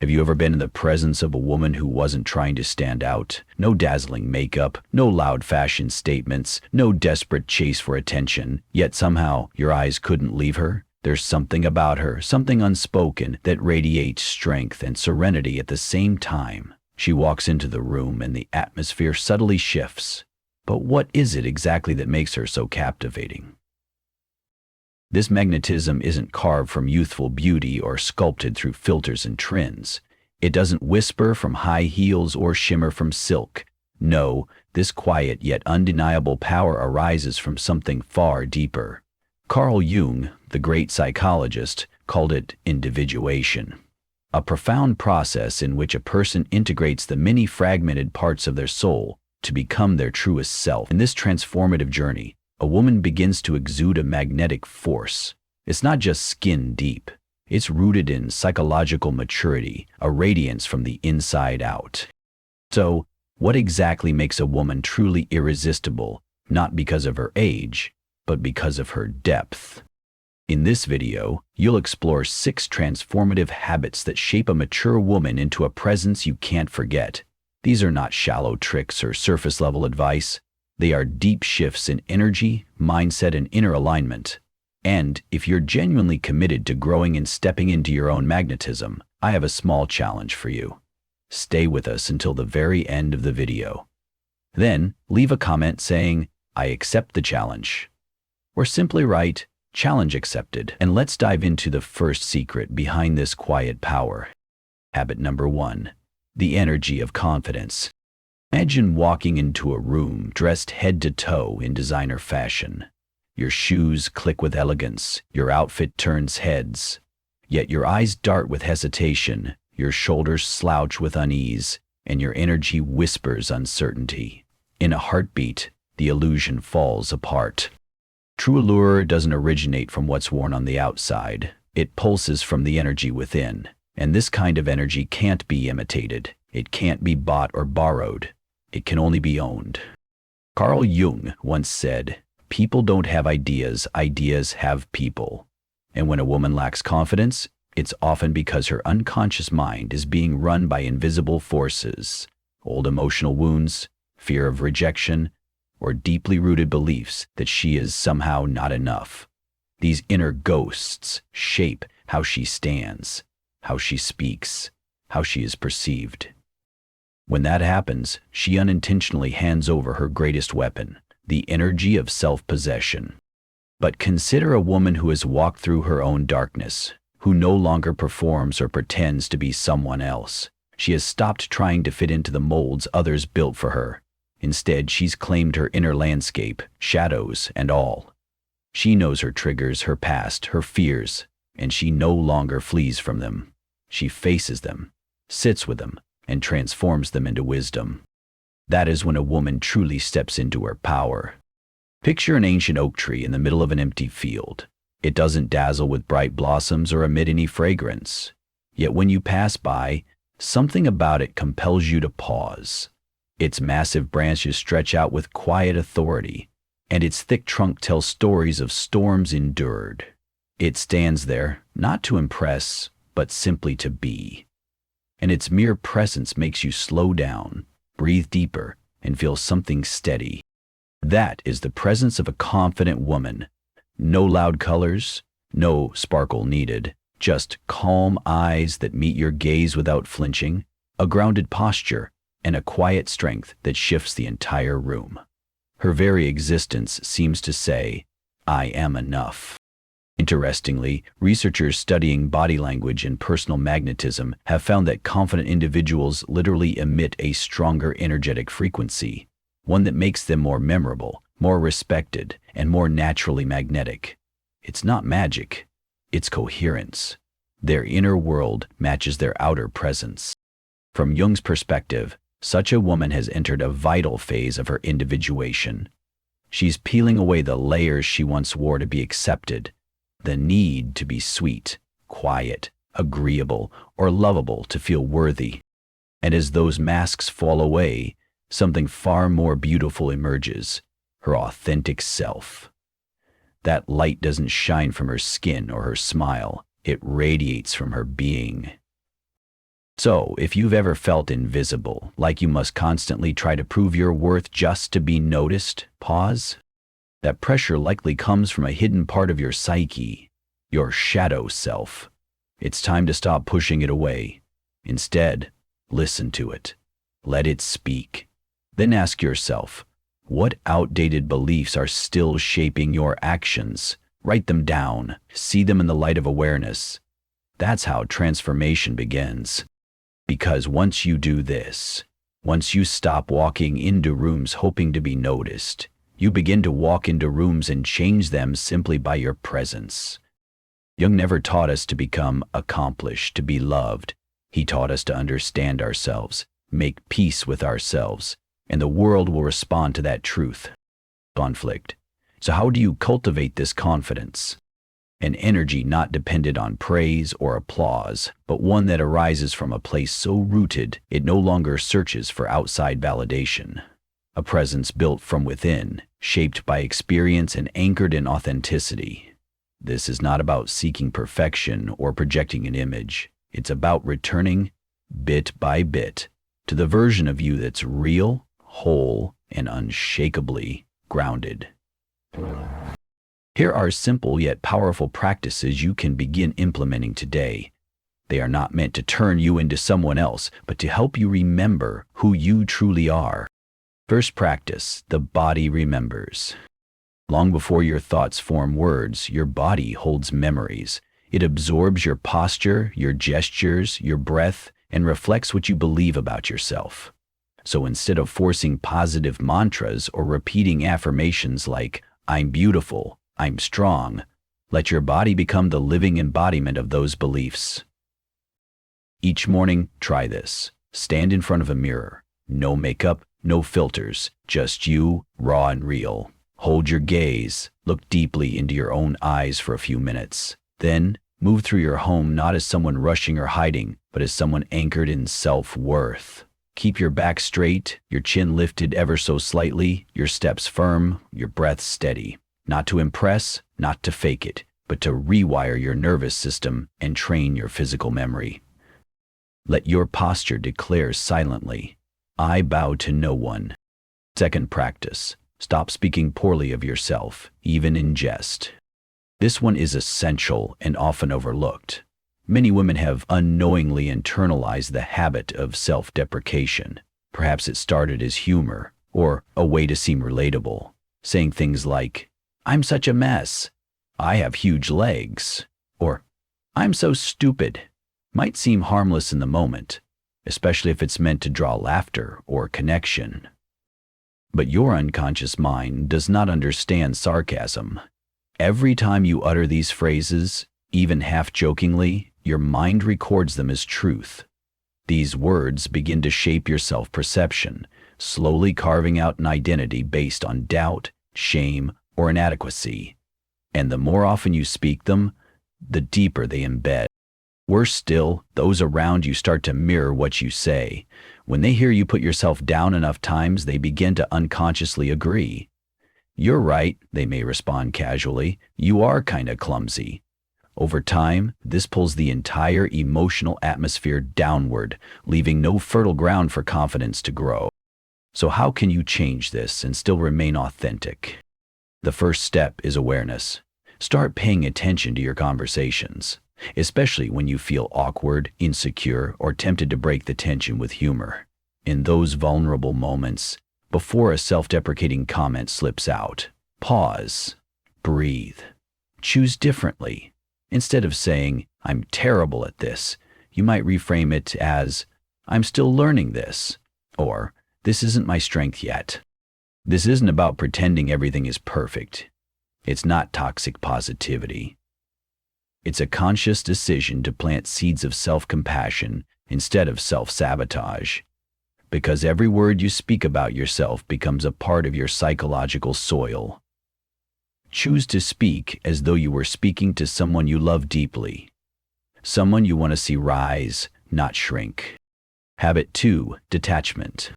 Have you ever been in the presence of a woman who wasn't trying to stand out? No dazzling makeup, no loud fashion statements, no desperate chase for attention, yet somehow your eyes couldn't leave her? There's something about her, something unspoken, that radiates strength and serenity at the same time. She walks into the room and the atmosphere subtly shifts. But what is it exactly that makes her so captivating? This magnetism isn't carved from youthful beauty or sculpted through filters and trends. It doesn't whisper from high heels or shimmer from silk. No, this quiet yet undeniable power arises from something far deeper. Carl Jung, the great psychologist, called it individuation, a profound process in which a person integrates the many fragmented parts of their soul to become their truest self. In this transformative journey, a woman begins to exude a magnetic force. It's not just skin deep. It's rooted in psychological maturity, a radiance from the inside out. So, what exactly makes a woman truly irresistible, not because of her age, but because of her depth? In this video, you'll explore 6 transformative habits that shape a mature woman into a presence you can't forget. These are not shallow tricks or surface-level advice. They are deep shifts in energy, mindset, and inner alignment. And if you're genuinely committed to growing and stepping into your own magnetism, I have a small challenge for you. Stay with us until the very end of the video. Then, leave a comment saying, "I accept the challenge." Or simply write, "Challenge accepted." And let's dive into the first secret behind this quiet power. Habit number 1. The energy of confidence. Imagine walking into a room dressed head to toe in designer fashion. Your shoes click with elegance, your outfit turns heads. Yet your eyes dart with hesitation, your shoulders slouch with unease, and your energy whispers uncertainty. In a heartbeat, the illusion falls apart. True allure doesn't originate from what's worn on the outside. It pulses from the energy within. And this kind of energy can't be imitated. It can't be bought or borrowed. It can only be owned. Carl Jung once said, "People don't have ideas, ideas have people." And when a woman lacks confidence, it's often because her unconscious mind is being run by invisible forces, old emotional wounds, fear of rejection, or deeply rooted beliefs that she is somehow not enough. These inner ghosts shape how she stands, how she speaks, how she is perceived. When that happens, she unintentionally hands over her greatest weapon, the energy of self-possession. But consider a woman who has walked through her own darkness, who no longer performs or pretends to be someone else. She has stopped trying to fit into the molds others built for her. Instead, she's claimed her inner landscape, shadows and all. She knows her triggers, her past, her fears, and she no longer flees from them. She faces them, sits with them, and transforms them into wisdom. That is when a woman truly steps into her power. Picture an ancient oak tree in the middle of an empty field. It doesn't dazzle with bright blossoms or emit any fragrance. Yet when you pass by, something about it compels you to pause. Its massive branches stretch out with quiet authority, and its thick trunk tells stories of storms endured. It stands there, not to impress, but simply to be. And its mere presence makes you slow down, breathe deeper, and feel something steady. That is the presence of a confident woman. No loud colors, no sparkle needed, just calm eyes that meet your gaze without flinching, a grounded posture, and a quiet strength that shifts the entire room. Her very existence seems to say, "I am enough." Interestingly, researchers studying body language and personal magnetism have found that confident individuals literally emit a stronger energetic frequency, one that makes them more memorable, more respected, and more naturally magnetic. It's not magic, it's coherence. Their inner world matches their outer presence. From Jung's perspective, such a woman has entered a vital phase of her individuation. She's peeling away the layers she once wore to be accepted, the need to be sweet, quiet, agreeable, or lovable to feel worthy. And as those masks fall away, something far more beautiful emerges, her authentic self. That light doesn't shine from her skin or her smile, it radiates from her being. So, if you've ever felt invisible, like you must constantly try to prove your worth just to be noticed, pause. That pressure likely comes from a hidden part of your psyche, your shadow self. It's time to stop pushing it away. Instead, listen to it. Let it speak. Then ask yourself, what outdated beliefs are still shaping your actions? Write them down. See them in the light of awareness. That's how transformation begins. Because once you do this, once you stop walking into rooms hoping to be noticed, you begin to walk into rooms and change them simply by your presence. Jung never taught us to become accomplished, to be loved. He taught us to understand ourselves, make peace with ourselves, and the world will respond to that truth. Conflict. So how do you cultivate this confidence? An energy not dependent on praise or applause, but one that arises from a place so rooted it no longer searches for outside validation. A presence built from within, shaped by experience and anchored in authenticity. This is not about seeking perfection or projecting an image. It's about returning, bit by bit, to the version of you that's real, whole, and unshakably grounded. Here are simple yet powerful practices you can begin implementing today. They are not meant to turn you into someone else, but to help you remember who you truly are. First practice, the body remembers. Long before your thoughts form words, your body holds memories. It absorbs your posture, your gestures, your breath, and reflects what you believe about yourself. So instead of forcing positive mantras or repeating affirmations like, "I'm beautiful," "I'm strong," let your body become the living embodiment of those beliefs. Each morning, try this. Stand in front of a mirror. No makeup, no filters, just you, raw and real. Hold your gaze. Look deeply into your own eyes for a few minutes. Then, move through your home not as someone rushing or hiding, but as someone anchored in self-worth. Keep your back straight, your chin lifted ever so slightly, your steps firm, your breath steady. Not to impress, not to fake it, but to rewire your nervous system and train your physical memory. Let your posture declare silently, "I bow to no one." Second practice, stop speaking poorly of yourself, even in jest. This one is essential and often overlooked. Many women have unknowingly internalized the habit of self-deprecation. Perhaps it started as humor or a way to seem relatable, saying things like, "I'm such a mess," "I have huge legs," or "I'm so stupid." Might seem harmless in the moment, especially if it's meant to draw laughter or connection. But your unconscious mind does not understand sarcasm. Every time you utter these phrases, even half-jokingly, your mind records them as truth. These words begin to shape your self-perception, slowly carving out an identity based on doubt, shame, or inadequacy. And the more often you speak them, the deeper they embed. Worse still, those around you start to mirror what you say. When they hear you put yourself down enough times, they begin to unconsciously agree. "You're right," they may respond casually. "You are kinda clumsy." Over time, this pulls the entire emotional atmosphere downward, leaving no fertile ground for confidence to grow. So how can you change this and still remain authentic? The first step is awareness. Start paying attention to your conversations, especially when you feel awkward, insecure, or tempted to break the tension with humor. In those vulnerable moments, before a self-deprecating comment slips out, pause, breathe, choose differently. Instead of saying, "I'm terrible at this," you might reframe it as, "I'm still learning this," or "This isn't my strength yet." This isn't about pretending everything is perfect. It's not toxic positivity. It's a conscious decision to plant seeds of self-compassion instead of self-sabotage. Because every word you speak about yourself becomes a part of your psychological soil. Choose to speak as though you were speaking to someone you love deeply, someone you want to see rise, not shrink. Habit 2, detachment.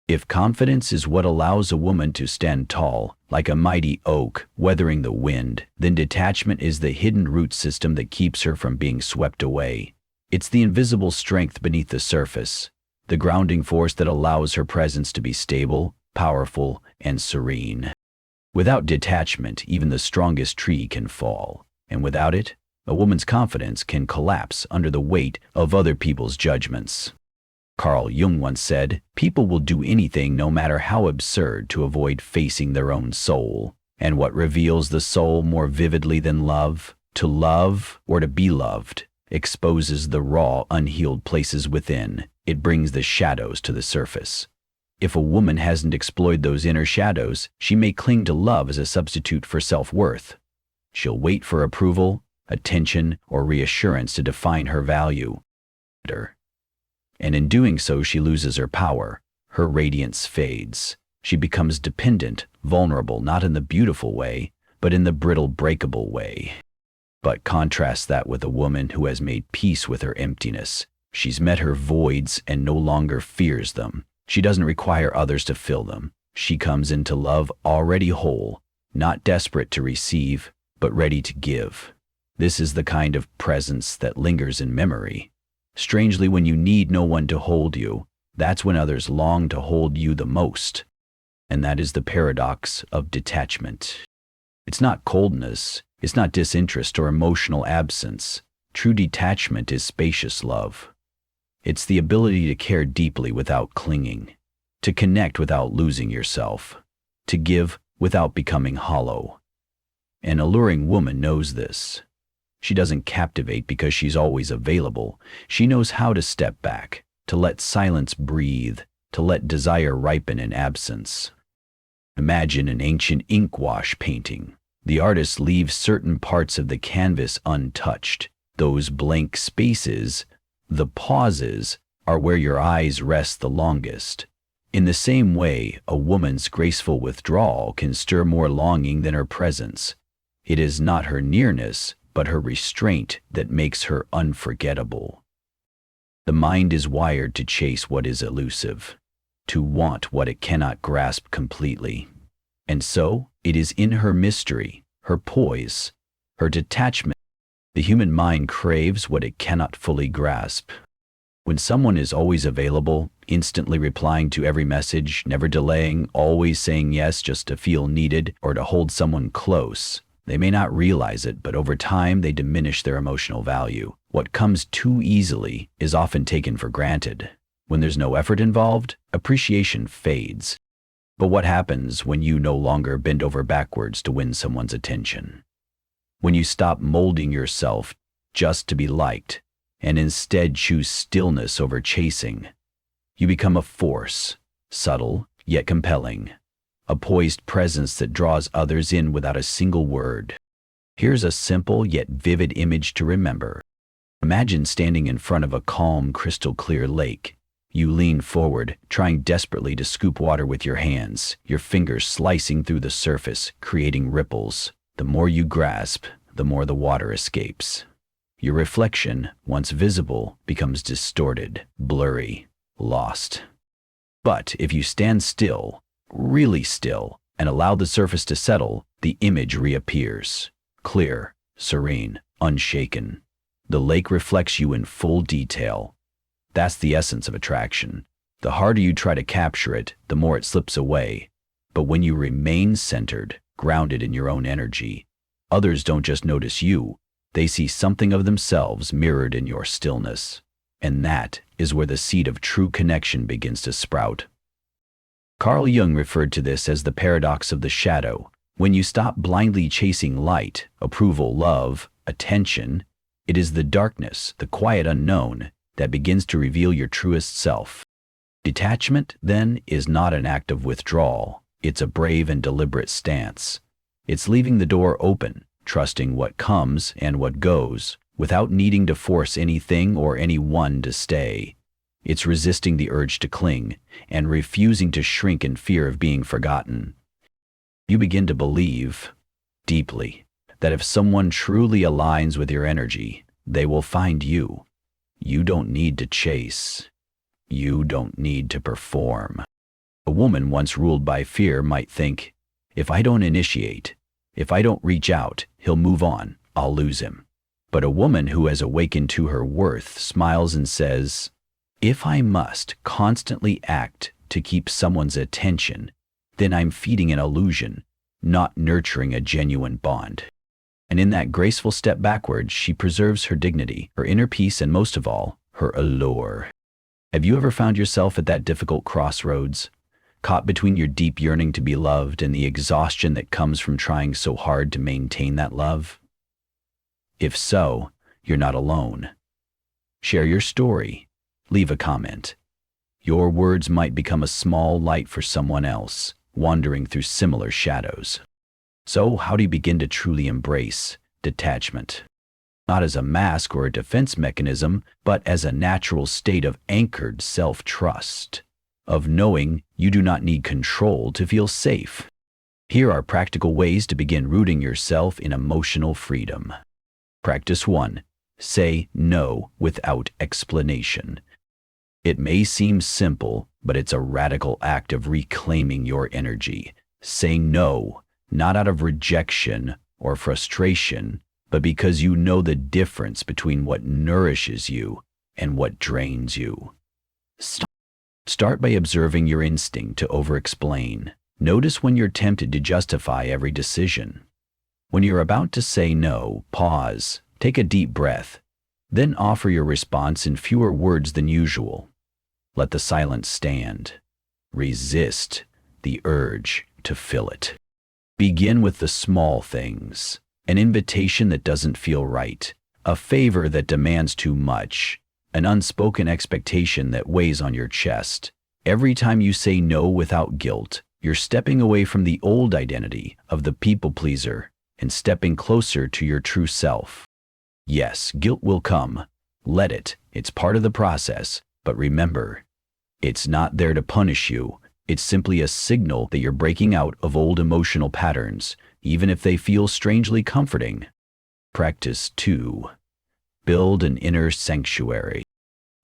If confidence is what allows a woman to stand tall, like a mighty oak weathering the wind, then detachment is the hidden root system that keeps her from being swept away. It's the invisible strength beneath the surface, the grounding force that allows her presence to be stable, powerful, and serene. Without detachment, even the strongest tree can fall, and without it, a woman's confidence can collapse under the weight of other people's judgments. Carl Jung once said, "People will do anything, no matter how absurd, to avoid facing their own soul. And what reveals the soul more vividly than love, to love or to be loved, exposes the raw, unhealed places within. It brings the shadows to the surface." If a woman hasn't explored those inner shadows, she may cling to love as a substitute for self-worth. She'll wait for approval, attention, or reassurance to define her value. And in doing so, she loses her power. Her radiance fades. She becomes dependent, vulnerable, not in the beautiful way, but in the brittle, breakable way. But contrast that with a woman who has made peace with her emptiness. She's met her voids and no longer fears them. She doesn't require others to fill them. She comes into love already whole, not desperate to receive, but ready to give. This is the kind of presence that lingers in memory. Strangely, when you need no one to hold you, that's when others long to hold you the most. And that is the paradox of detachment. It's not coldness, it's not disinterest or emotional absence. True detachment is spacious love. It's the ability to care deeply without clinging, to connect without losing yourself, to give without becoming hollow. An alluring woman knows this. She doesn't captivate because she's always available. She knows how to step back, to let silence breathe, to let desire ripen in absence. Imagine an ancient ink wash painting. The artist leaves certain parts of the canvas untouched. Those blank spaces, the pauses, are where your eyes rest the longest. In the same way, a woman's graceful withdrawal can stir more longing than her presence. It is not her nearness, but her restraint that makes her unforgettable. The mind is wired to chase what is elusive, to want what it cannot grasp completely. And so, it is in her mystery, her poise, her detachment. The human mind craves what it cannot fully grasp. When someone is always available, instantly replying to every message, never delaying, always saying yes just to feel needed or to hold someone close, they may not realize it, but over time they diminish their emotional value. What comes too easily is often taken for granted. When there's no effort involved, appreciation fades. But what happens when you no longer bend over backwards to win someone's attention? When you stop molding yourself just to be liked, and instead choose stillness over chasing, you become a force, subtle yet compelling, a poised presence that draws others in without a single word. Here's a simple yet vivid image to remember. Imagine standing in front of a calm, crystal-clear lake. You lean forward, trying desperately to scoop water with your hands, your fingers slicing through the surface, creating ripples. The more you grasp, the more the water escapes. Your reflection, once visible, becomes distorted, blurry, lost. But if you stand still, really still, and allow the surface to settle, the image reappears. Clear, serene, unshaken. The lake reflects you in full detail. That's the essence of attraction. The harder you try to capture it, the more it slips away. But when you remain centered, grounded in your own energy, others don't just notice you, they see something of themselves mirrored in your stillness. And that is where the seed of true connection begins to sprout. Carl Jung referred to this as the paradox of the shadow. When you stop blindly chasing light, approval, love, attention, it is the darkness, the quiet unknown, that begins to reveal your truest self. Detachment, then, is not an act of withdrawal. It's a brave and deliberate stance. It's leaving the door open, trusting what comes and what goes, without needing to force anything or anyone to stay. It's resisting the urge to cling, and refusing to shrink in fear of being forgotten. You begin to believe, deeply, that if someone truly aligns with your energy, they will find you. You don't need to chase. You don't need to perform. A woman once ruled by fear might think, if I don't initiate, if I don't reach out, he'll move on, I'll lose him. But a woman who has awakened to her worth smiles and says, "If I must constantly act to keep someone's attention, then I'm feeding an illusion, not nurturing a genuine bond." And in that graceful step backward, she preserves her dignity, her inner peace, and most of all, her allure. Have you ever found yourself at that difficult crossroads, caught between your deep yearning to be loved and the exhaustion that comes from trying so hard to maintain that love? If so, you're not alone. Share your story. Leave a comment. Your words might become a small light for someone else, wandering through similar shadows. So, how do you begin to truly embrace detachment? Not as a mask or a defense mechanism, but as a natural state of anchored self-trust, of knowing you do not need control to feel safe. Here are practical ways to begin rooting yourself in emotional freedom. Practice 1. Say no without explanation. It may seem simple, but it's a radical act of reclaiming your energy. Saying no, not out of rejection or frustration, but because you know the difference between what nourishes you and what drains you. Start by observing your instinct to over-explain. Notice when you're tempted to justify every decision. When you're about to say no, pause, take a deep breath, then offer your response in fewer words than usual. Let the silence stand. Resist the urge to fill it. Begin with the small things. An invitation that doesn't feel right, a favor that demands too much, an unspoken expectation that weighs on your chest. Every time you say no without guilt, you're stepping away from the old identity of the people pleaser and stepping closer to your true self. Yes, guilt will come. Let it. It's part of the process. But remember, it's not there to punish you. It's simply a signal that you're breaking out of old emotional patterns, even if they feel strangely comforting. Practice 2. Build an inner sanctuary.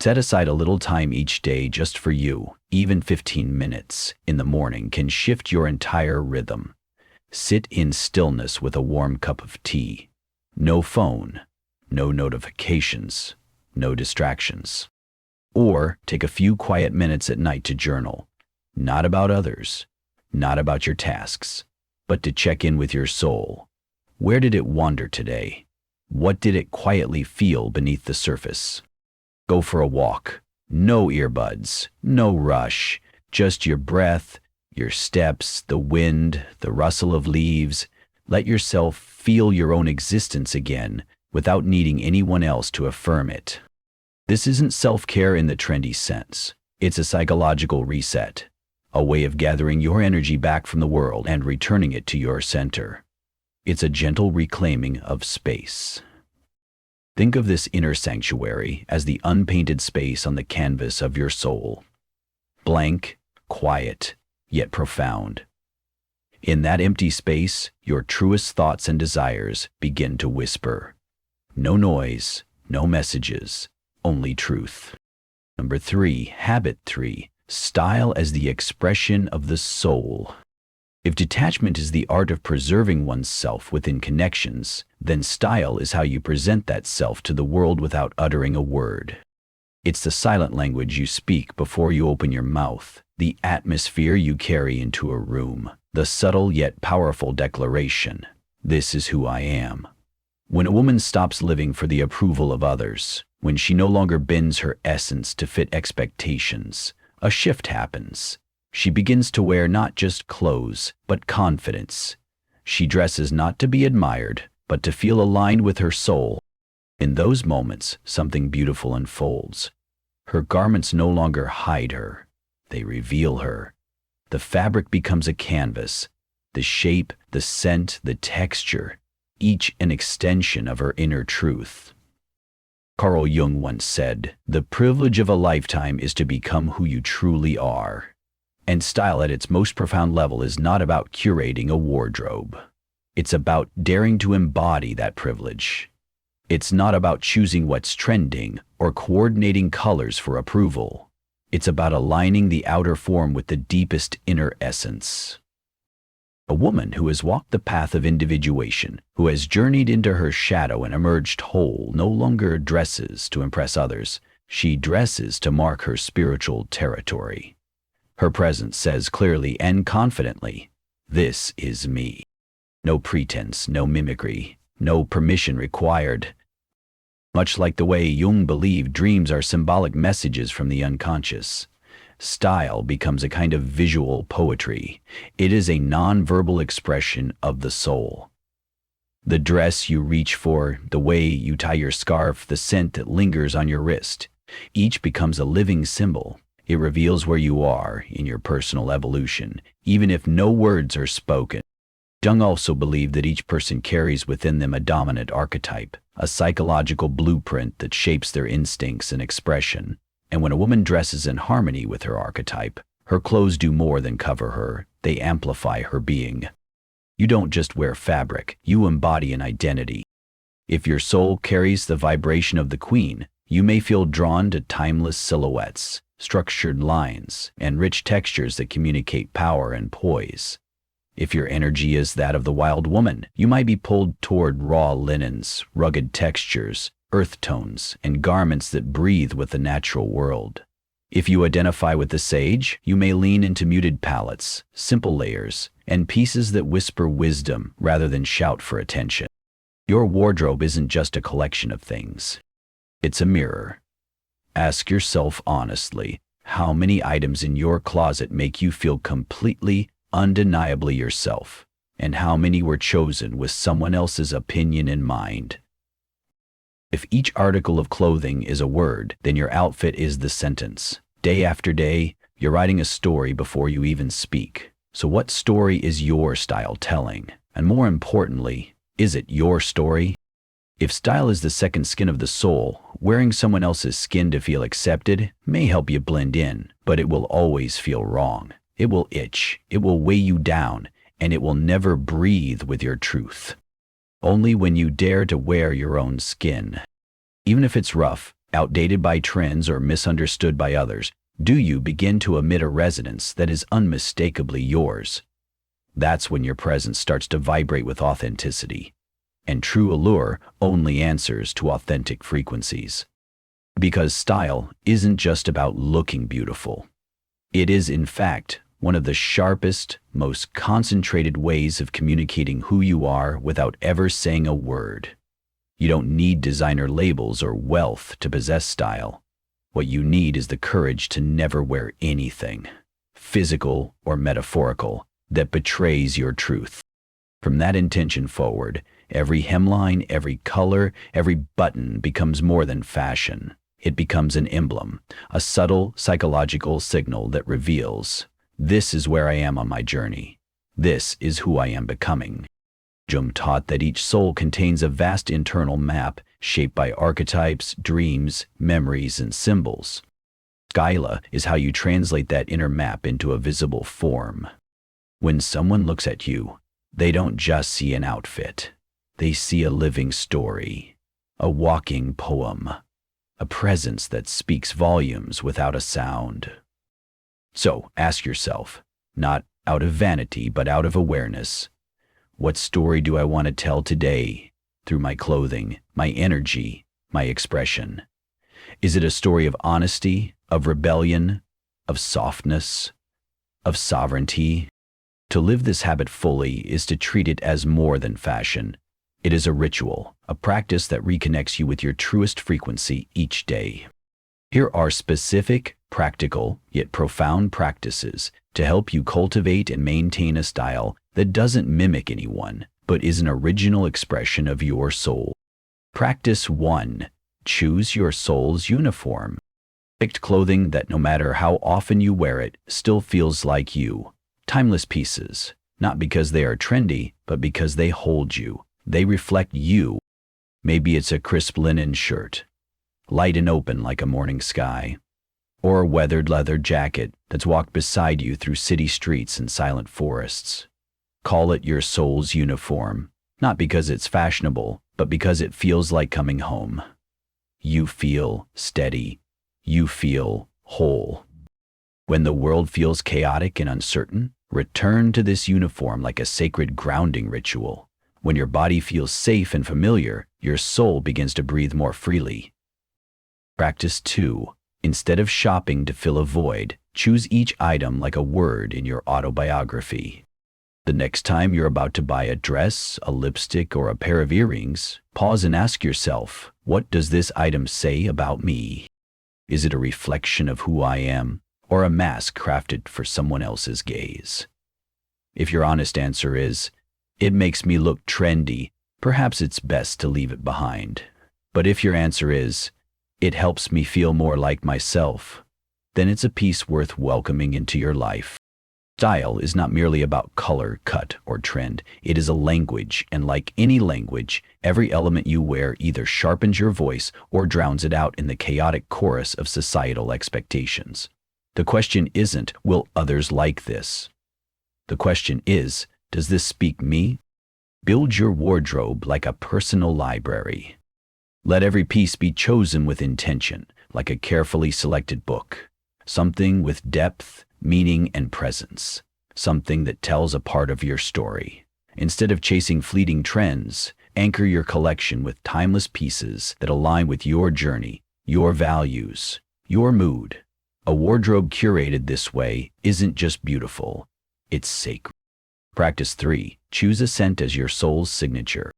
Set aside a little time each day just for you. Even 15 minutes in the morning can shift your entire rhythm. Sit in stillness with a warm cup of tea. No phone, no notifications, no distractions. Or take a few quiet minutes at night to journal. Not about others, not about your tasks, but to check in with your soul. Where did it wander today? What did it quietly feel beneath the surface? Go for a walk. No earbuds, no rush, just your breath, your steps, the wind, the rustle of leaves. Let yourself feel your own existence again without needing anyone else to affirm it. This isn't self-care in the trendy sense. It's a psychological reset, a way of gathering your energy back from the world and returning it to your center. It's a gentle reclaiming of space. Think of this inner sanctuary as the unpainted space on the canvas of your soul. Blank, quiet, yet profound. In that empty space, your truest thoughts and desires begin to whisper. No noise, no messages, only truth. Number 3, habit 3, style as the expression of the soul. If detachment is the art of preserving oneself within connections, then style is how you present that self to the world without uttering a word. It's the silent language you speak before you open your mouth, the atmosphere you carry into a room, the subtle yet powerful declaration, "This is who I am." When a woman stops living for the approval of others, when she no longer bends her essence to fit expectations, a shift happens. She begins to wear not just clothes, but confidence. She dresses not to be admired, but to feel aligned with her soul. In those moments, something beautiful unfolds. Her garments no longer hide her. They reveal her. The fabric becomes a canvas. The shape, the scent, the texture, each an extension of her inner truth. Carl Jung once said, "The privilege of a lifetime is to become who you truly are." And style at its most profound level is not about curating a wardrobe. It's about daring to embody that privilege. It's not about choosing what's trending or coordinating colors for approval. It's about aligning the outer form with the deepest inner essence. A woman who has walked the path of individuation, who has journeyed into her shadow and emerged whole, no longer dresses to impress others. She dresses to mark her spiritual territory. Her presence says clearly and confidently, "This is me." No pretense, no mimicry, no permission required. Much like the way Jung believed dreams are symbolic messages from the unconscious, style becomes a kind of visual poetry. It is a non-verbal expression of the soul. The dress you reach for, the way you tie your scarf, the scent that lingers on your wrist, each becomes a living symbol. It reveals where you are in your personal evolution, even if no words are spoken. Jung also believed that each person carries within them a dominant archetype, a psychological blueprint that shapes their instincts and expression. And when a woman dresses in harmony with her archetype, her clothes do more than cover her, they amplify her being. You don't just wear fabric, you embody an identity. If your soul carries the vibration of the queen, you may feel drawn to timeless silhouettes, structured lines, and rich textures that communicate power and poise. If your energy is that of the wild woman, you might be pulled toward raw linens, rugged textures, earth tones, and garments that breathe with the natural world. If you identify with the sage, you may lean into muted palettes, simple layers, and pieces that whisper wisdom rather than shout for attention. Your wardrobe isn't just a collection of things. It's a mirror. Ask yourself honestly, how many items in your closet make you feel completely, undeniably yourself, and how many were chosen with someone else's opinion in mind? If each article of clothing is a word, then your outfit is the sentence. Day after day, you're writing a story before you even speak. So what story is your style telling? And more importantly, is it your story? If style is the second skin of the soul, wearing someone else's skin to feel accepted may help you blend in, but it will always feel wrong. It will itch, it will weigh you down, and it will never breathe with your truth. Only when you dare to wear your own skin, even if it's rough, outdated by trends, or misunderstood by others, do you begin to emit a resonance that is unmistakably yours. That's when your presence starts to vibrate with authenticity. And true allure only answers to authentic frequencies. Because style isn't just about looking beautiful. It is, in fact, one of the sharpest, most concentrated ways of communicating who you are without ever saying a word. You don't need designer labels or wealth to possess style. What you need is the courage to never wear anything, physical or metaphorical, that betrays your truth. From that intention forward, every hemline, every color, every button becomes more than fashion. It becomes an emblem, a subtle psychological signal that reveals, this is where I am on my journey. This is who I am becoming. Jung taught that each soul contains a vast internal map shaped by archetypes, dreams, memories, and symbols. Skyla is how you translate that inner map into a visible form. When someone looks at you, they don't just see an outfit. They see a living story, a walking poem, a presence that speaks volumes without a sound. So ask yourself, not out of vanity but out of awareness, what story do I want to tell today through my clothing, my energy, my expression? Is it a story of honesty, of rebellion, of softness, of sovereignty? To live this habit fully is to treat it as more than fashion. It is a ritual, a practice that reconnects you with your truest frequency each day. Here are specific, practical, yet profound practices to help you cultivate and maintain a style that doesn't mimic anyone, but is an original expression of your soul. Practice 1. Choose your soul's uniform. Pick clothing that, no matter how often you wear it, still feels like you. Timeless pieces, not because they are trendy, but because they hold you. They reflect you. Maybe it's a crisp linen shirt, light and open like a morning sky, or a weathered leather jacket that's walked beside you through city streets and silent forests. Call it your soul's uniform, not because it's fashionable, but because it feels like coming home. You feel steady. You feel whole. When the world feels chaotic and uncertain, Return to this uniform like a sacred grounding ritual. When your body feels safe and familiar, your soul begins to breathe more freely. Practice 2. Instead of shopping to fill a void, choose each item like a word in your autobiography. The next time you're about to buy a dress, a lipstick, or a pair of earrings, pause and ask yourself, what does this item say about me? Is it a reflection of who I am, or a mask crafted for someone else's gaze? If your honest answer is, it makes me look trendy, perhaps it's best to leave it behind. But if your answer is, it helps me feel more like myself, then it's a piece worth welcoming into your life. Style is not merely about color, cut, or trend. It is a language, and like any language, every element you wear either sharpens your voice or drowns it out in the chaotic chorus of societal expectations. The question isn't, will others like this? The question is, does this speak me? Build your wardrobe like a personal library. Let every piece be chosen with intention, like a carefully selected book. Something with depth, meaning, and presence. Something that tells a part of your story. Instead of chasing fleeting trends, anchor your collection with timeless pieces that align with your journey, your values, your mood. A wardrobe curated this way isn't just beautiful, it's sacred. Practice 3. Choose a scent as your soul's signature.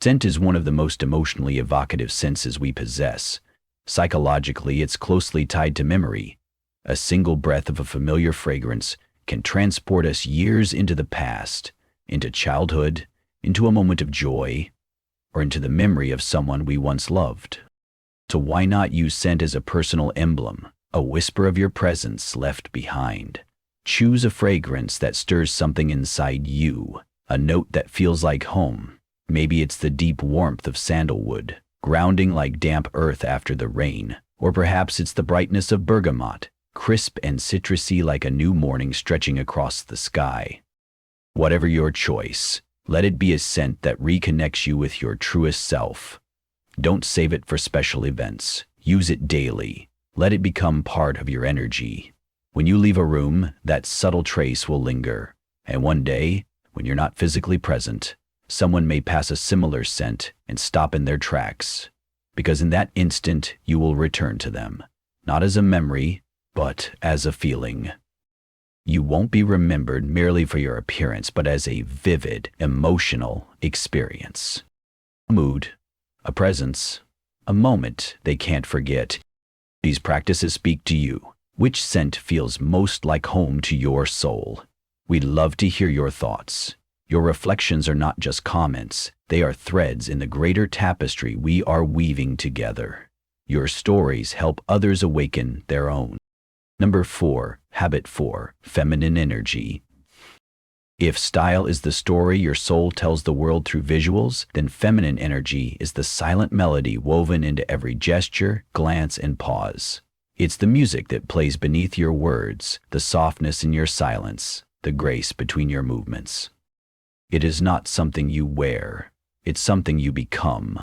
Scent is one of the most emotionally evocative senses we possess. Psychologically, it's closely tied to memory. A single breath of a familiar fragrance can transport us years into the past, into childhood, into a moment of joy, or into the memory of someone we once loved. So why not use scent as a personal emblem, a whisper of your presence left behind? Choose a fragrance that stirs something inside you, a note that feels like home. Maybe it's the deep warmth of sandalwood, grounding like damp earth after the rain, or perhaps it's the brightness of bergamot, crisp and citrusy like a new morning stretching across the sky. Whatever your choice, let it be a scent that reconnects you with your truest self. Don't save it for special events. Use it daily. Let it become part of your energy. When you leave a room, that subtle trace will linger. And one day, when you're not physically present, someone may pass a similar scent and stop in their tracks. Because in that instant, you will return to them, not as a memory, but as a feeling. You won't be remembered merely for your appearance, but as a vivid, emotional experience. A mood, a presence, a moment they can't forget. These practices speak to you. Which scent feels most like home to your soul? We'd love to hear your thoughts. Your reflections are not just comments, they are threads in the greater tapestry we are weaving together. Your stories help others awaken their own. Number 4, Habit 4, Feminine Energy. If style is the story your soul tells the world through visuals, then feminine energy is the silent melody woven into every gesture, glance, and pause. It's the music that plays beneath your words, the softness in your silence, the grace between your movements. It is not something you wear, it's something you become.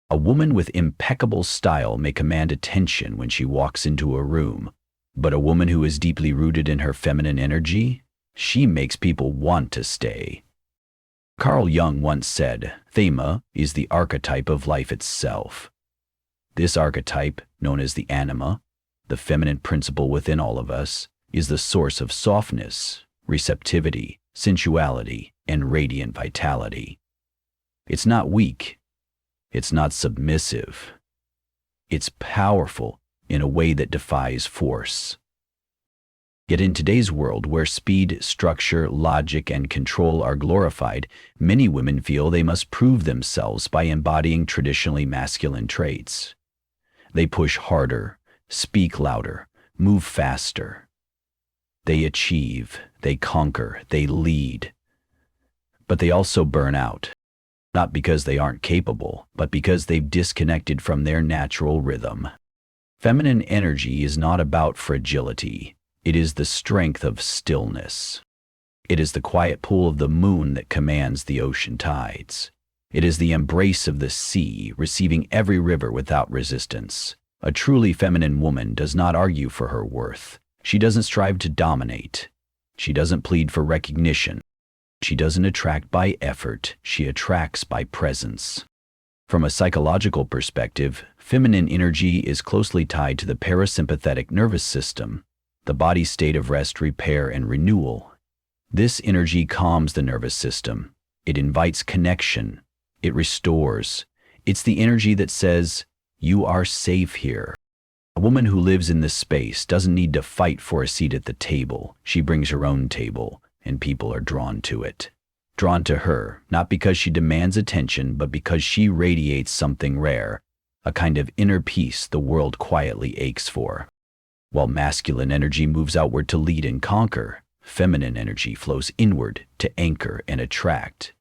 A woman with impeccable style may command attention when she walks into a room. But a woman who is deeply rooted in her feminine energy, she makes people want to stay. Carl Jung once said, "Thema is the archetype of life itself." This archetype, known as the anima, the feminine principle within all of us, is the source of softness, receptivity, sensuality, and radiant vitality. It's not weak. It's not submissive. It's powerful in a way that defies force. Yet in today's world where speed, structure, logic, and control are glorified, many women feel they must prove themselves by embodying traditionally masculine traits. They push harder, speak louder, move faster. They achieve, they conquer, they lead. But they also burn out, not because they aren't capable, but because they've disconnected from their natural rhythm. Feminine energy is not about fragility. It is the strength of stillness. It is the quiet pull of the moon that commands the ocean tides. It is the embrace of the sea, receiving every river without resistance. A truly feminine woman does not argue for her worth. She doesn't strive to dominate. She doesn't plead for recognition. She doesn't attract by effort, she attracts by presence. From a psychological perspective, feminine energy is closely tied to the parasympathetic nervous system, the body's state of rest, repair, and renewal. This energy calms the nervous system. It invites connection. It restores. It's the energy that says, "You are safe here." A woman who lives in this space doesn't need to fight for a seat at the table. She brings her own table, and people are drawn to it. Drawn to her, not because she demands attention, but because she radiates something rare, a kind of inner peace the world quietly aches for. While masculine energy moves outward to lead and conquer, feminine energy flows inward to anchor and attract.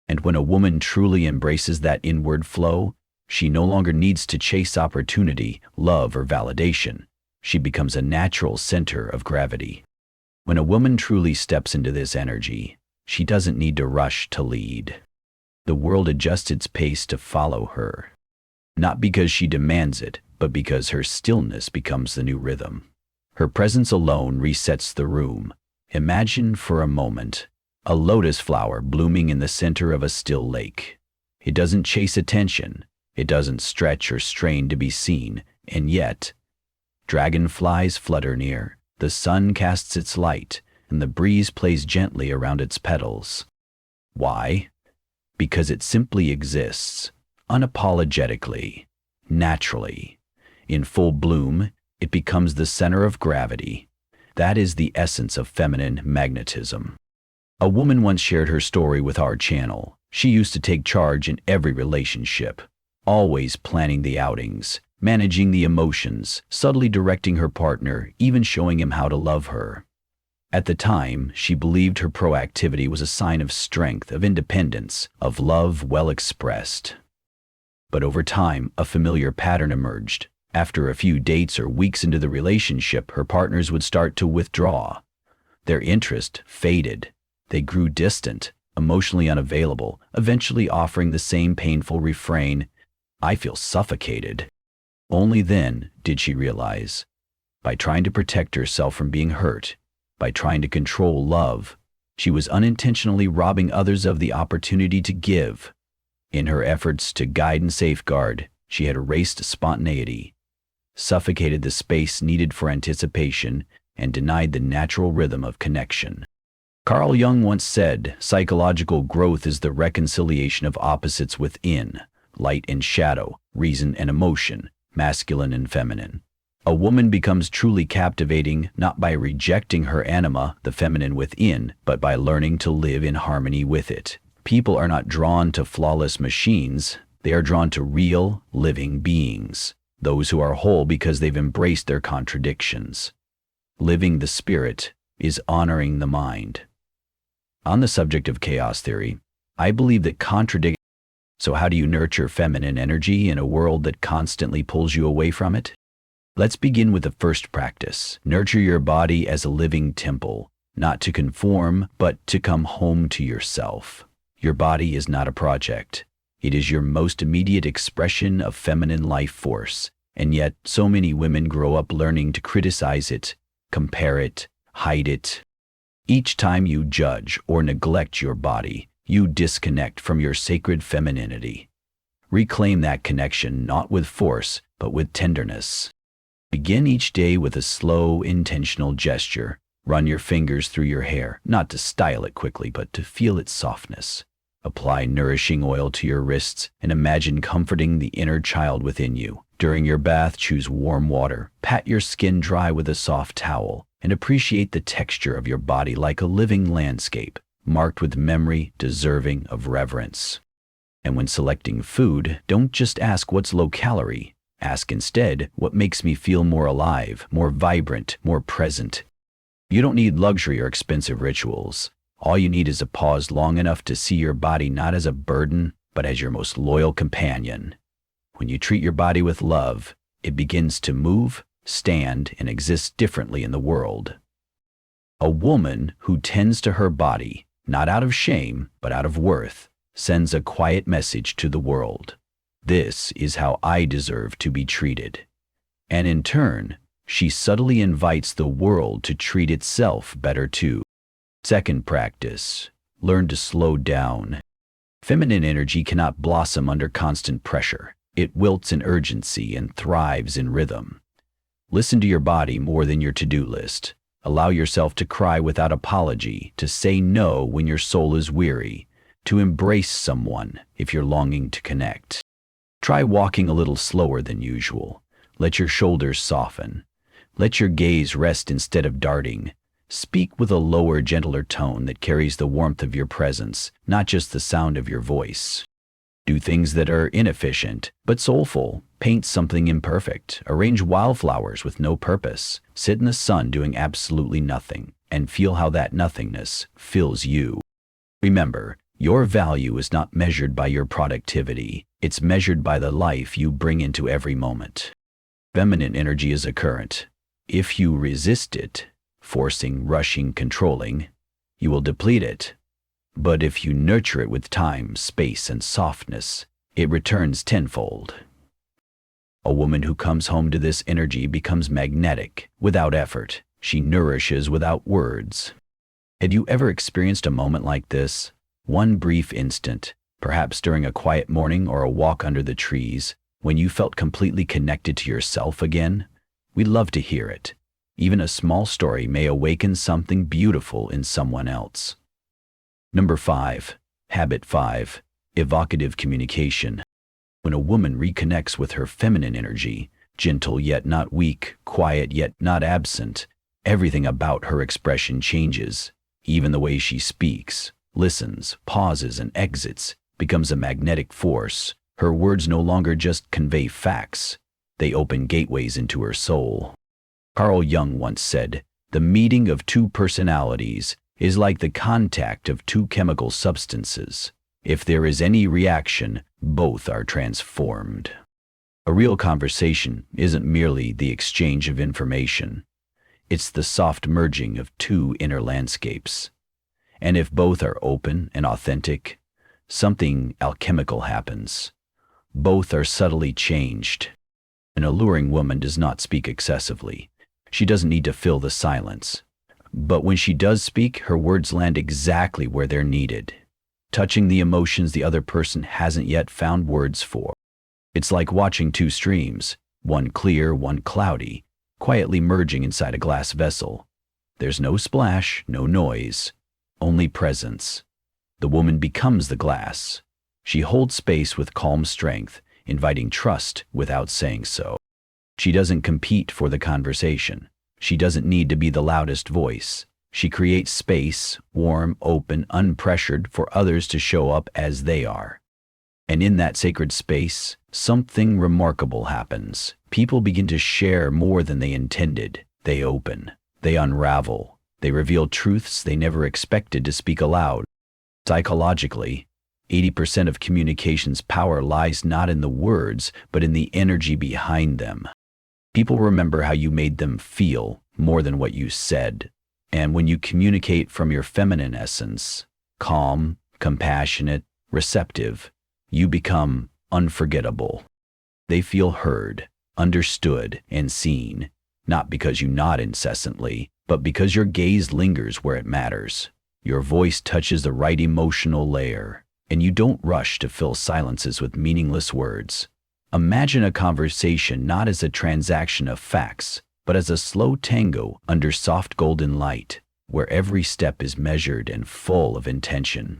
And when a woman truly embraces that inward flow, she no longer needs to chase opportunity, love, or validation. She becomes a natural center of gravity. When a woman truly steps into this energy, she doesn't need to rush to lead. The world adjusts its pace to follow her. Not because she demands it, but because her stillness becomes the new rhythm. Her presence alone resets the room. Imagine for a moment a lotus flower blooming in the center of a still lake. It doesn't chase attention. It doesn't stretch or strain to be seen, and yet, dragonflies flutter near, the sun casts its light, and the breeze plays gently around its petals. Why? Because it simply exists, unapologetically, naturally. In full bloom, it becomes the center of gravity. That is the essence of feminine magnetism. A woman once shared her story with our channel. She used to take charge in every relationship, always planning the outings, managing the emotions, subtly directing her partner, even showing him how to love her. At the time, she believed her proactivity was a sign of strength, of independence, of love well expressed. But over time, a familiar pattern emerged. After a few dates or weeks into the relationship, her partners would start to withdraw. Their interest faded. They grew distant, emotionally unavailable, eventually offering the same painful refrain, "I feel suffocated." Only then did she realize, by trying to protect herself from being hurt, by trying to control love, she was unintentionally robbing others of the opportunity to give. In her efforts to guide and safeguard, she had erased spontaneity, suffocated the space needed for anticipation, and denied the natural rhythm of connection. Carl Jung once said, "Psychological growth is the reconciliation of opposites within, light and shadow, reason and emotion, masculine and feminine." A woman becomes truly captivating not by rejecting her anima, the feminine within, but by learning to live in harmony with it. People are not drawn to flawless machines. They are drawn to real, living beings, those who are whole because they've embraced their contradictions. Living the spirit is honoring the mind. On the subject of chaos theory, I believe that So how do you nurture feminine energy in a world that constantly pulls you away from it? Let's begin with the first practice. Nurture your body as a living temple, not to conform, but to come home to yourself. Your body is not a project. It is your most immediate expression of feminine life force, and yet so many women grow up learning to criticize it, compare it, hide it. Each time you judge or neglect your body, you disconnect from your sacred femininity. Reclaim that connection not with force, but with tenderness. Begin each day with a slow, intentional gesture. Run your fingers through your hair, not to style it quickly, but to feel its softness. Apply nourishing oil to your wrists and imagine comforting the inner child within you. During your bath, choose warm water. Pat your skin dry with a soft towel and appreciate the texture of your body like a living landscape, marked with memory, deserving of reverence. And when selecting food, don't just ask what's low-calorie. Ask instead, what makes me feel more alive, more vibrant, more present? You don't need luxury or expensive rituals. All you need is a pause long enough to see your body not as a burden, but as your most loyal companion. When you treat your body with love, it begins to move, stand, and exist differently in the world. A woman who tends to her body, not out of shame, but out of worth, sends a quiet message to the world. This is how I deserve to be treated. And in turn, she subtly invites the world to treat itself better too. Second practice, learn to slow down. Feminine energy cannot blossom under constant pressure. It wilts in urgency and thrives in rhythm. Listen to your body more than your to-do list. Allow yourself to cry without apology, to say no when your soul is weary, to embrace someone if you're longing to connect. Try walking a little slower than usual. Let your shoulders soften. Let your gaze rest instead of darting. Speak with a lower, gentler tone that carries the warmth of your presence, not just the sound of your voice. Do things that are inefficient, but soulful. Paint something imperfect. Arrange wildflowers with no purpose. Sit in the sun doing absolutely nothing, and feel how that nothingness fills you. Remember, your value is not measured by your productivity. It's measured by the life you bring into every moment. Feminine energy is a current. If you resist it, forcing, rushing, controlling, you will deplete it. But if you nurture it with time, space, and softness, it returns tenfold. A woman who comes home to this energy becomes magnetic, without effort. She nourishes without words. Had you ever experienced a moment like this? One brief instant, perhaps during a quiet morning or a walk under the trees, when you felt completely connected to yourself again? We'd love to hear it. Even a small story may awaken something beautiful in someone else. Number 5. Habit 5. Evocative communication. When a woman reconnects with her feminine energy, gentle yet not weak, quiet yet not absent, everything about her expression changes. Even the way she speaks, listens, pauses, and exits becomes a magnetic force. Her words no longer just convey facts. They open gateways into her soul. Carl Jung once said, "The meeting of two personalities is like the contact of two chemical substances. If there is any reaction, both are transformed." A real conversation isn't merely the exchange of information. It's the soft merging of two inner landscapes. And if both are open and authentic, something alchemical happens. Both are subtly changed. An alluring woman does not speak excessively. She doesn't need to fill the silence. But when she does speak, her words land exactly where they're needed, touching the emotions the other person hasn't yet found words for. It's like watching two streams, one clear, one cloudy, quietly merging inside a glass vessel. There's no splash, no noise, only presence. The woman becomes the glass. She holds space with calm strength, inviting trust without saying so. She doesn't compete for the conversation. She doesn't need to be the loudest voice. She creates space, warm, open, unpressured, for others to show up as they are. And in that sacred space, something remarkable happens. People begin to share more than they intended. They open. They unravel. They reveal truths they never expected to speak aloud. Psychologically, 80% of communication's power lies not in the words, but in the energy behind them. People remember how you made them feel more than what you said. And when you communicate from your feminine essence, calm, compassionate, receptive, you become unforgettable. They feel heard, understood, and seen, not because you nod incessantly, but because your gaze lingers where it matters. Your voice touches the right emotional layer, and you don't rush to fill silences with meaningless words. Imagine a conversation not as a transaction of facts, but as a slow tango under soft golden light, where every step is measured and full of intention.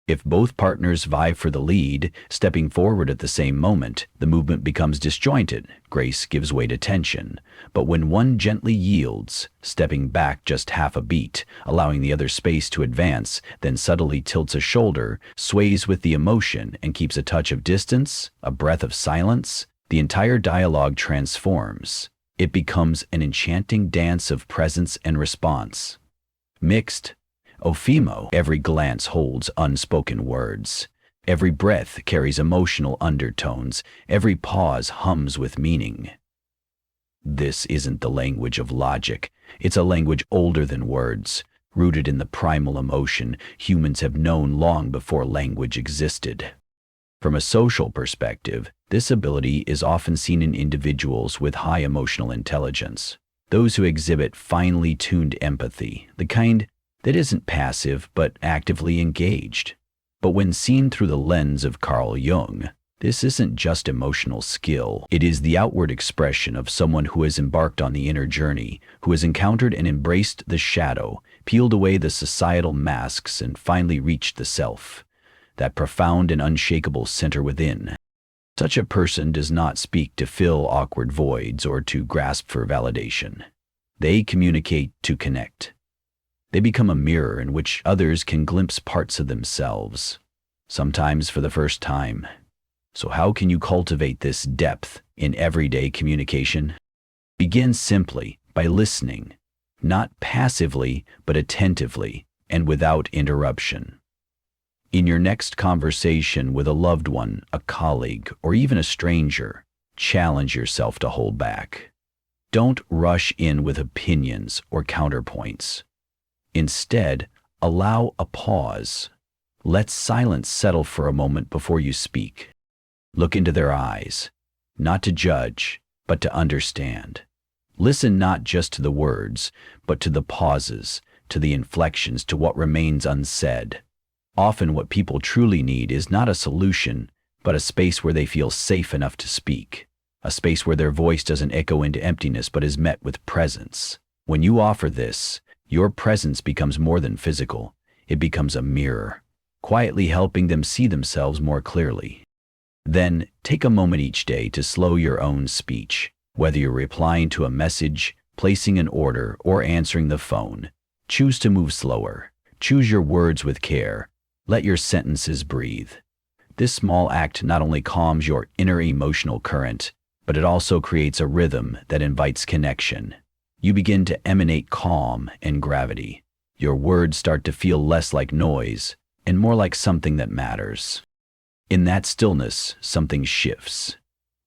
If both partners vie for the lead, stepping forward at the same moment, the movement becomes disjointed. Grace gives way to tension. But when one gently yields, stepping back just half a beat, allowing the other space to advance, then subtly tilts a shoulder, sways with the emotion, and keeps a touch of distance, a breath of silence, the entire dialogue transforms. It becomes an enchanting dance of presence and response. Mixed, Ofimo, every glance holds unspoken words. Every breath carries emotional undertones. Every pause hums with meaning. This isn't the language of logic. It's a language older than words, rooted in the primal emotion humans have known long before language existed. From a social perspective, this ability is often seen in individuals with high emotional intelligence. those who exhibit finely tuned empathy, the kind that isn't passive but actively engaged. But when seen through the lens of Carl Jung, this isn't just emotional skill. It is the outward expression of someone who has embarked on the inner journey, who has encountered and embraced the shadow, peeled away the societal masks, and finally reached the self, that profound and unshakable center within. Such a person does not speak to fill awkward voids or to grasp for validation. They communicate to connect. They become a mirror in which others can glimpse parts of themselves, sometimes for the first time. So how can you cultivate this depth in everyday communication? Begin simply by listening, not passively, but attentively and without interruption. In your next conversation with a loved one, a colleague, or even a stranger, challenge yourself to hold back. Don't rush in with opinions or counterpoints. Instead, allow a pause. Let silence settle for a moment before you speak. Look into their eyes, not to judge, but to understand. Listen not just to the words, but to the pauses, to the inflections, to what remains unsaid. Often what people truly need is not a solution, but a space where they feel safe enough to speak, a space where their voice doesn't echo into emptiness but is met with presence. When you offer this, your presence becomes more than physical. It becomes a mirror, quietly helping them see themselves more clearly. Then, take a moment each day to slow your own speech. Whether you're replying to a message, placing an order, or answering the phone, choose to move slower. Choose your words with care. Let your sentences breathe. This small act not only calms your inner emotional current, but it also creates a rhythm that invites connection. You begin to emanate calm and gravity. Your words start to feel less like noise and more like something that matters. In that stillness, something shifts.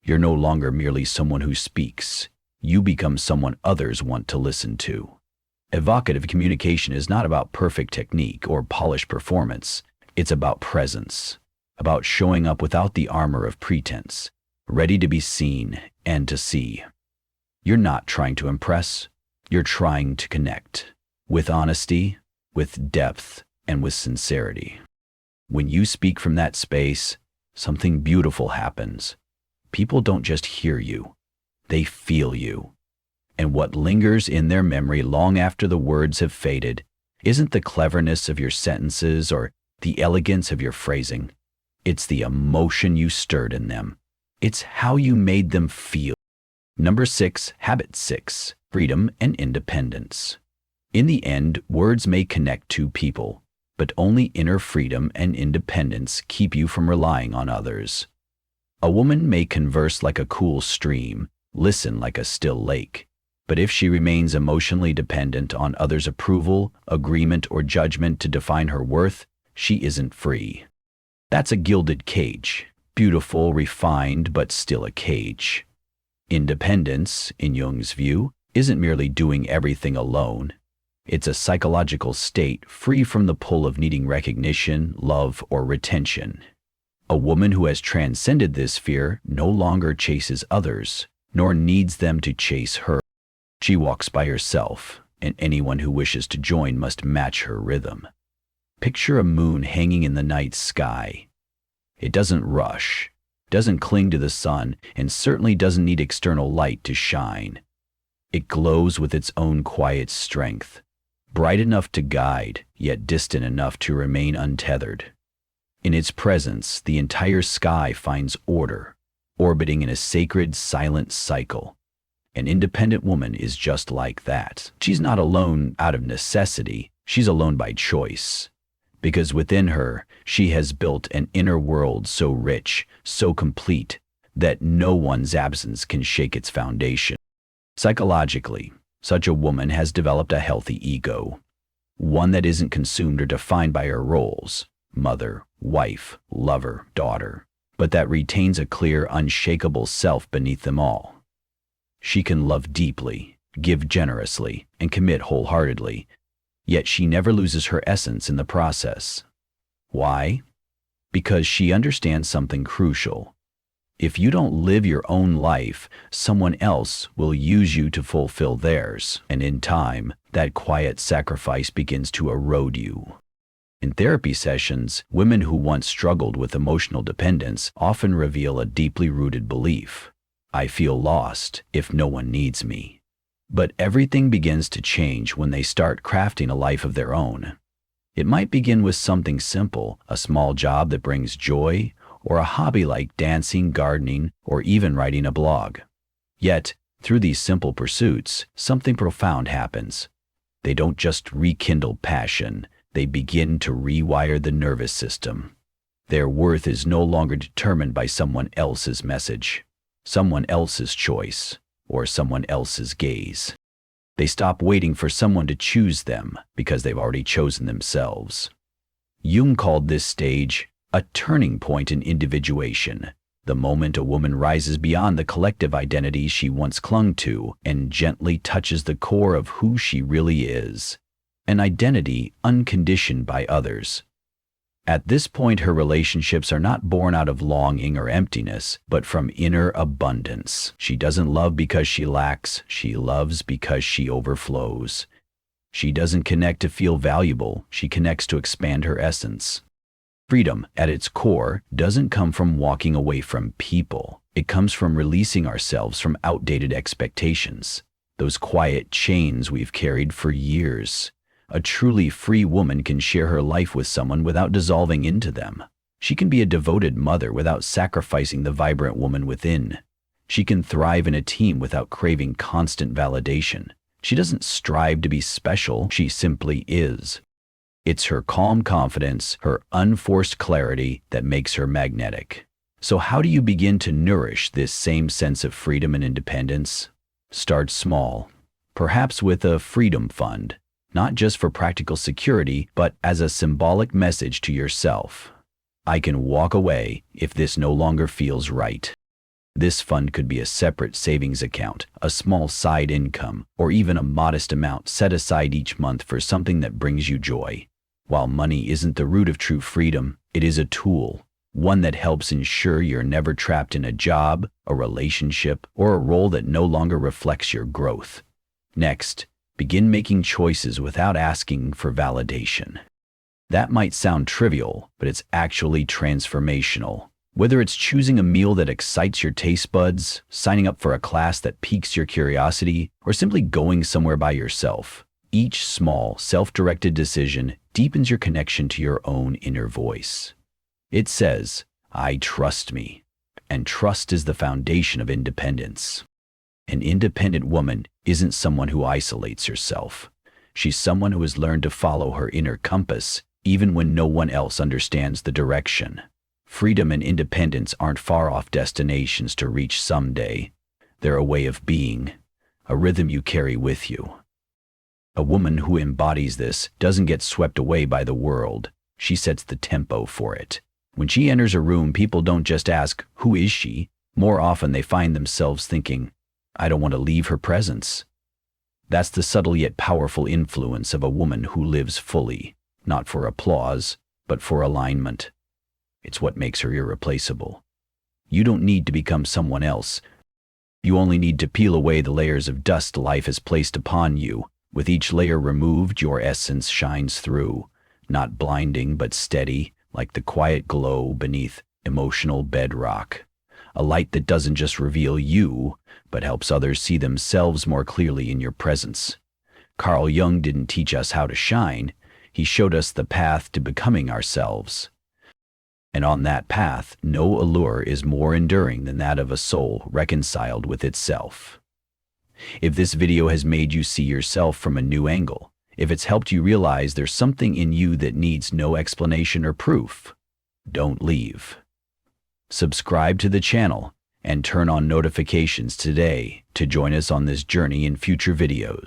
You're no longer merely someone who speaks. You become someone others want to listen to. Evocative communication is not about perfect technique or polished performance. It's about presence, about showing up without the armor of pretense, ready to be seen and to see. You're not trying to impress. You're trying to connect, with honesty, with depth, and with sincerity. When you speak from that space, something beautiful happens. People don't just hear you, they feel you. And what lingers in their memory long after the words have faded isn't the cleverness of your sentences or the elegance of your phrasing. It's the emotion you stirred in them. It's how you made them feel. Number 6, habit 6, freedom and independence. In the end, words may connect two people, but only inner freedom and independence keep you from relying on others. A woman may converse like a cool stream, listen like a still lake, but if she remains emotionally dependent on others' approval, agreement, or judgment to define her worth, she isn't free. That's a gilded cage, beautiful, refined, but still a cage. Independence, in Jung's view, isn't merely doing everything alone. It's a psychological state free from the pull of needing recognition, love, or retention. A woman who has transcended this fear no longer chases others, nor needs them to chase her. She walks by herself, and anyone who wishes to join must match her rhythm. Picture a moon hanging in the night sky. It doesn't rush, doesn't cling to the sun, and certainly doesn't need external light to shine. It glows with its own quiet strength, bright enough to guide, yet distant enough to remain untethered. In its presence, the entire sky finds order, orbiting in a sacred, silent cycle. An independent woman is just like that. She's not alone out of necessity, she's alone by choice. Because within her, she has built an inner world so rich, so complete, that no one's absence can shake its foundation. Psychologically, such a woman has developed a healthy ego, one that isn't consumed or defined by her roles, mother, wife, lover, daughter, but that retains a clear, unshakable self beneath them all. She can love deeply, give generously, and commit wholeheartedly, yet she never loses her essence in the process. Why? Because she understands something crucial. If you don't live your own life, someone else will use you to fulfill theirs, and in time, that quiet sacrifice begins to erode you. In therapy sessions, women who once struggled with emotional dependence often reveal a deeply rooted belief: I feel lost if no one needs me. But everything begins to change when they start crafting a life of their own. It might begin with something simple, a small job that brings joy, or a hobby like dancing, gardening, or even writing a blog. Yet, through these simple pursuits, something profound happens. They don't just rekindle passion, they begin to rewire the nervous system. Their worth is no longer determined by someone else's message, someone else's choice, or someone else's gaze. They stop waiting for someone to choose them because they've already chosen themselves. Jung called this stage a turning point in individuation, the moment a woman rises beyond the collective identity she once clung to and gently touches the core of who she really is, an identity unconditioned by others. At this point, her relationships are not born out of longing or emptiness, but from inner abundance. She doesn't love because she lacks, she loves because she overflows. She doesn't connect to feel valuable, she connects to expand her essence. Freedom, at its core, doesn't come from walking away from people. It comes from releasing ourselves from outdated expectations, those quiet chains we've carried for years. A truly free woman can share her life with someone without dissolving into them. She can be a devoted mother without sacrificing the vibrant woman within. She can thrive in a team without craving constant validation. She doesn't strive to be special, she simply is. It's her calm confidence, her unforced clarity that makes her magnetic. So how do you begin to nourish this same sense of freedom and independence? Start small, perhaps with a freedom fund, not just for practical security, but as a symbolic message to yourself. I can walk away if this no longer feels right. This fund could be a separate savings account, a small side income, or even a modest amount set aside each month for something that brings you joy. While money isn't the root of true freedom, it is a tool, one that helps ensure you're never trapped in a job, a relationship, or a role that no longer reflects your growth. Next, begin making choices without asking for validation. That might sound trivial, but it's actually transformational. Whether it's choosing a meal that excites your taste buds, signing up for a class that piques your curiosity, or simply going somewhere by yourself, each small, self-directed decision deepens your connection to your own inner voice. It says, I trust me, and trust is the foundation of independence. An independent woman isn't someone who isolates herself. She's someone who has learned to follow her inner compass, even when no one else understands the direction. Freedom and independence aren't far-off destinations to reach someday. They're a way of being, a rhythm you carry with you. A woman who embodies this doesn't get swept away by the world. She sets the tempo for it. When she enters a room, people don't just ask, who is she? More often they find themselves thinking, I don't want to leave her presence. That's the subtle yet powerful influence of a woman who lives fully, not for applause, but for alignment. It's what makes her irreplaceable. You don't need to become someone else. You only need to peel away the layers of dust life has placed upon you. With each layer removed, your essence shines through, not blinding but steady, like the quiet glow beneath emotional bedrock. A light that doesn't just reveal you, but helps others see themselves more clearly in your presence. Carl Jung didn't teach us how to shine, he showed us the path to becoming ourselves. And on that path, no allure is more enduring than that of a soul reconciled with itself. If this video has made you see yourself from a new angle, if it's helped you realize there's something in you that needs no explanation or proof, don't leave. Subscribe to the channel and turn on notifications today to join us on this journey in future videos.